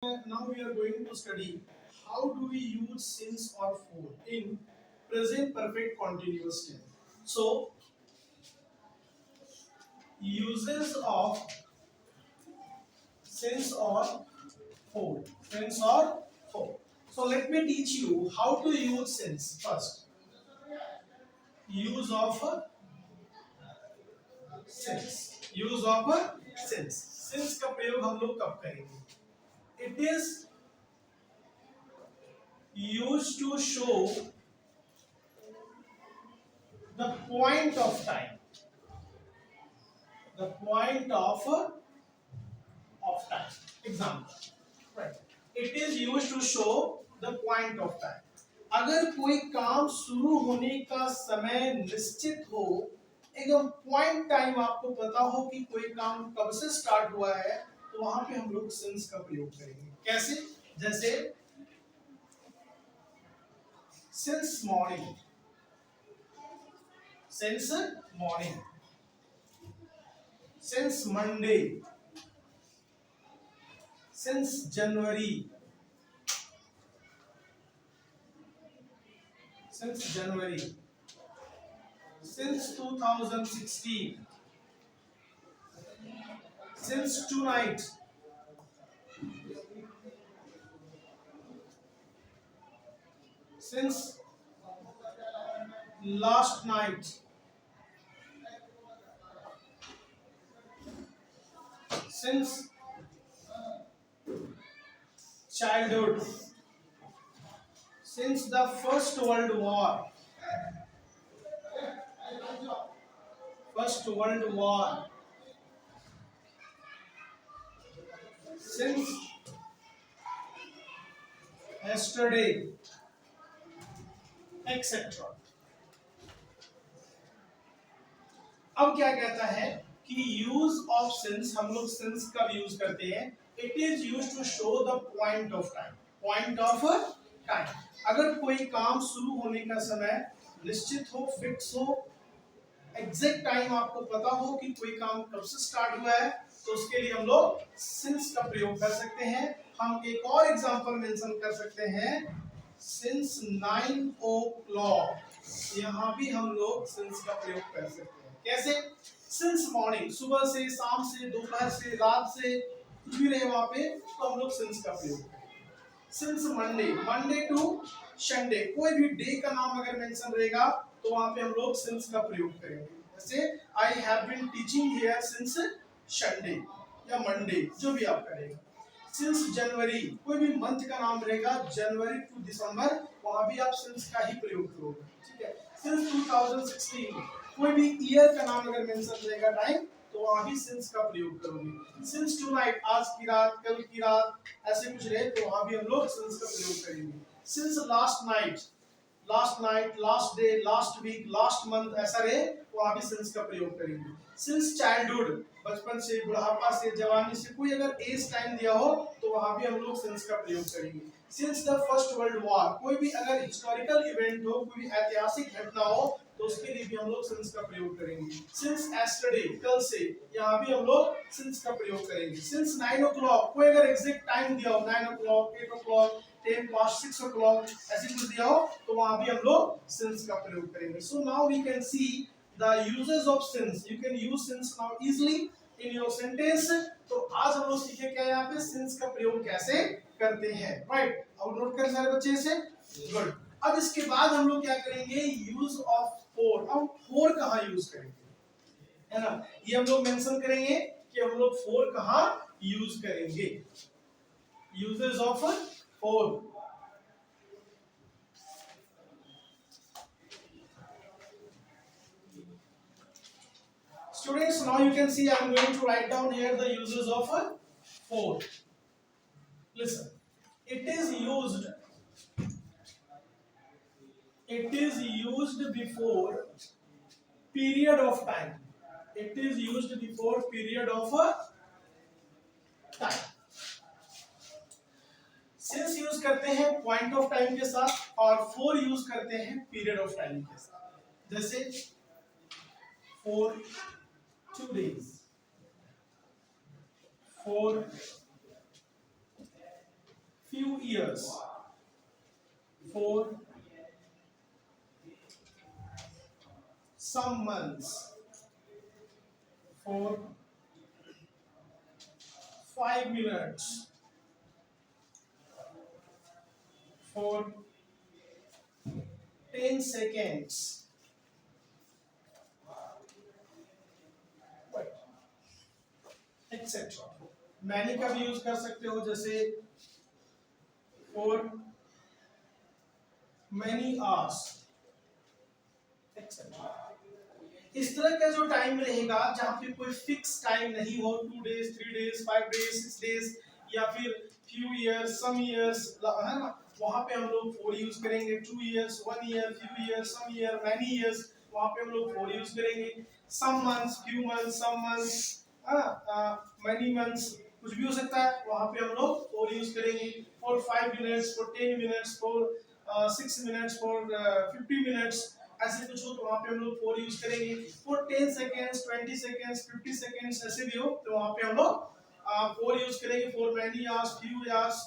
Now we are going to study how do we use since or for in present perfect continuous tense. So uses of since or for, since or for. So let me teach you how to use since first. Use of since. Use of since. Since का प्रयोग हम लोग कब करेंगे? It is used to show the point of time. The point of time. Example. Right. It is used to show the point of time. अगर कोई काम शुरू होने का समय निश्चित हो, एकदम पॉइंट टाइम आपको पता हो कि कोई काम कब से स्टार्ट हुआ है, तो वहां पे हम लोग सिंस का प्रयोग करेंगे. कैसे? जैसे since morning, since morning, since Monday, since January, since January, since 2016, since tonight, since last night, since childhood, since the First World War, First World War, since yesterday, etc. अब क्या कहता है कि यूज ऑफ सिंस, हम लोग since कब use करते हैं? It is use to show the point of time. Point of time. अगर कोई काम शुरू होने का समय निश्चित हो, फिक्स हो, एग्जैक्ट टाइम आपको पता हो कि कोई काम कब से स्टार्ट हुआ है, तो उसके लिए हम लोग सिंस का प्रयोग कर सकते हैं. हम एक और एग्जांपल मेंशन कर सकते हैं, सिंस 9 o'clock. यहाँ भी हम लोग सिंस का प्रयोग कर सकते हैं. कैसे? सिंस मॉर्निंग, सुबह से, शाम से, दोपहर से, रात से, कुछ भी रहे वहां पे, तो हम लोग सिंस का प्रयोग करेंगे. Since Monday, Monday to Sunday, कोई भी डे का नाम अगर मेंशन रहेगा तो वहां पे हम लोग सिंस का प्रयोग करेंगे. जैसे I have been teaching here since Sunday या मंडे, जो भी आप करेंगे. सिंस जनवरी, कोई भी मंथ का नाम रहेगा, जनवरी टू दिसंबर, वहां भी आप सिंस का ही प्रयोग करोगे. ठीक है. सिंस 2016, कोई भी ईयर का नाम अगर मेंशन रहेगा, टाइम, तो वहां भी सिंस का प्रयोग करोगे. सिंस टुनाइट, आज की रात, कल की रात, ऐसे कुछ रहे तो वहां भी हम लोग सिंस का प्रयोग करेंगे. Since last night, last night, last day, last week, last month, ऐसा रहे तो वहां भी सिंस का प्रयोग करेंगे. सिंस चाइल्डहुड, बचपन से, बुढ़ापा से, जवानी से, कोई अगर एज टाइम दिया हो तो वहां भी हम लोग सिंस का प्रयोग करेंगे. Since the first world war, कोई भी अगर हिस्टोरिकल इवेंट हो, कोई ऐतिहासिक घटना हो, तो उसके लिए भी हम लोग सिंस का प्रयोग करेंगे. सिंस एस्टरडे, कल से, यहाँ भी हम लोग सिंस का प्रयोग करेंगे. सिंस 9 o'clock, कोई अगर एग्जैक्ट टाइम दिया हो, 9 o'clock, 8 o'clock, 10 past 6 o'clock, ऐसे कुछ दिया हो, तो वहां भी हम लोग सिंस का प्रयोग करेंगे. So now we can see the uses of since. You can use since now easily in your sentence. तो आज हम लोग सीखे क्या, यहाँ पे सिंस का प्रयोग कैसे करते हैं. राइट, अब नोट कर सारे बच्चे से. गुड. अब इसके बाद हम लोग क्या करेंगे, यूज ऑफ फोर. अब फोर कहाँ यूज करेंगे, है ना, ये हम लोग मेंशन करेंगे कि हम लोग फोर कहाँ यूज करेंगे. Uses of four. Students, now you can see I am going to write down here the uses of for. Listen, it is used before period of time. It is used before period of time. Since use करते हैं point of time के साथ और four use करते हैं period of time के साथ. जैसे for 2 days, for few years, for some months, for 5 minutes, for 10 seconds, etc. Many का भी यूज कर सकते हो, जैसे for many hours, etc. इस तरह का जो टाइम रहेगा जहां पे कोई फिक्स टाइम नहीं हो, 2 days 3 days 5 days 6 days या फिर few years some years, है ना, वहां पे हम लोग for यूज करेंगे. 2 years 1 year few years some year many years, वहां पे हम लोग for यूज करेंगे. some months few months some months, many months, कुछ भी हो सकता है, वहां पे हम लोग for यूज करेंगे. for 5 minutes for 10 minutes for 6 minutes for 50 minutes, ऐसे कुछ हो तो वहां पे हम लोग for यूज करेंगे. for 10 seconds 20 seconds 50 seconds ऐसे भी हो तो वहां पे हम लोग for यूज करेंगे. for many hours few hours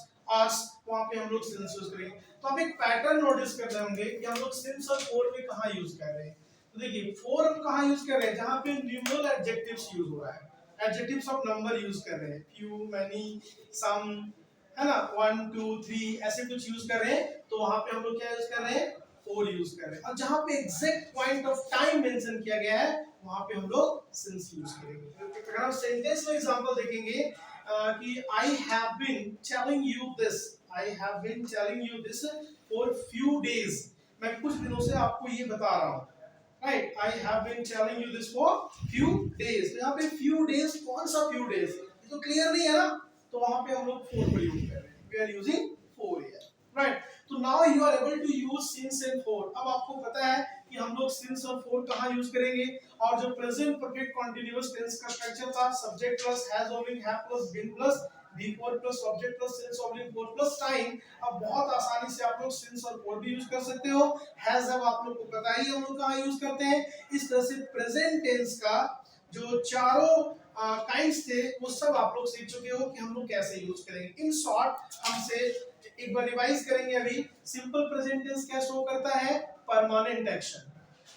वहां पे हम लोग since यूज करेंगे. तो आप एक पैटर्न नोटिस कर रहे होंगे कि हम लोग since और for में कहां यूज कर रहे हैं. तो देखिए for हम कहां यूज कर रहे हैं, जहां पे न्यूमरल एडजेक्टिव्स यूज हो रहा है, एडजेक्टिव्स ऑफ नंबर यूज कर रहे हैं. few many some, है ना, 1 2 3 ऐसे कुछ यूज कर रहे हैं, तो वहां पे हम लोग क्या यूज कर रहे हैं, for यूज कर रहे हैं. और जहां पे exact point of time mention किया गया है वहां पे हम लोग since यूज करेंगे. अगर हम सेंटेंस में एग्जांपल देखेंगे कि I have been telling you this, I have been telling you this for few days, मैं कुछ दिनों से आपको ये बता रहा हूँ. Right, I have been telling you this for few days. तो यहाँ पे few days कौन सा few days, ये तो क्लियर नहीं है ना, तो वहां पे हम लोग for यूज कर रहे हैं. We are using for here. Right. तो now you are able to use since and for. अब आपको पता है कि हम लोग since और for कहाँ यूज करेंगे. और जो present perfect continuous tense का स्ट्रक्चर था, subject plus has oblique have plus been plus before plus subject plus since oblique for plus time, अब बहुत आसानी से आप लोग since और for भी यूज कर सकते हो. has अब आप लोग को पता ही हम लोग कहाँ यूज करते हैं. इस तरह से present tense का जो चारों काइंड्स थे वो सब आप लोग सीख चुके हो कि हम लोग कैसे यूज करेंगे. इन शॉर्ट हमसे एक बार रिवाइज करेंगे. अभी सिंपल प्रेजेंट टेंस क्या शो करता है, permanent action.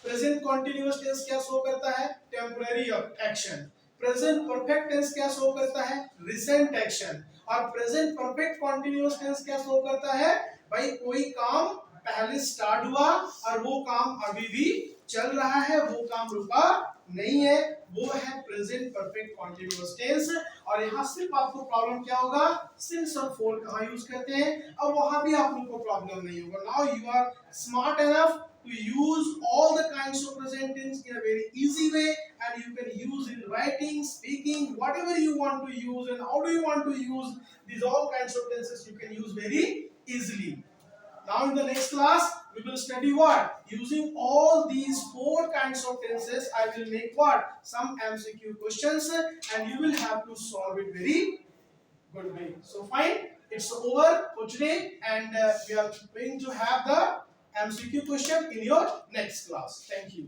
Present continuous tense क्या शो करता है, temporary action. Present perfect tense क्या शो करता है, रिसेंट एक्शन. और प्रेजेंट परफेक्ट कंटीन्यूअस टेंस क्या शो करता है, भाई कोई काम पहले स्टार्ट हुआ और वो काम अभी भी चल रहा है, वो काम रुका नहीं है, वो है प्रेजेंट परफेक्ट कंटीन्यूअस टेंस. और यहाँ सिर्फ आपको प्रॉब्लम क्या होगा, सिंस और फॉर कहाँ यूज करते हैं, अब वहां भी आप लोग को प्रॉब्लम नहीं होगा. Now you are smart enough to use all the kinds of present tense in a very easy way, and you can use in writing, speaking, whatever you want to use, and how do you want to use these all kinds of tenses you can use very easily. Now in the next class we will study what, using all these 4 kinds of tenses I will make what, some MCQ questions, and you will have to solve it very good way. So fine, it's over for today, and we are going to have the MCQ question in your next class. Thank you.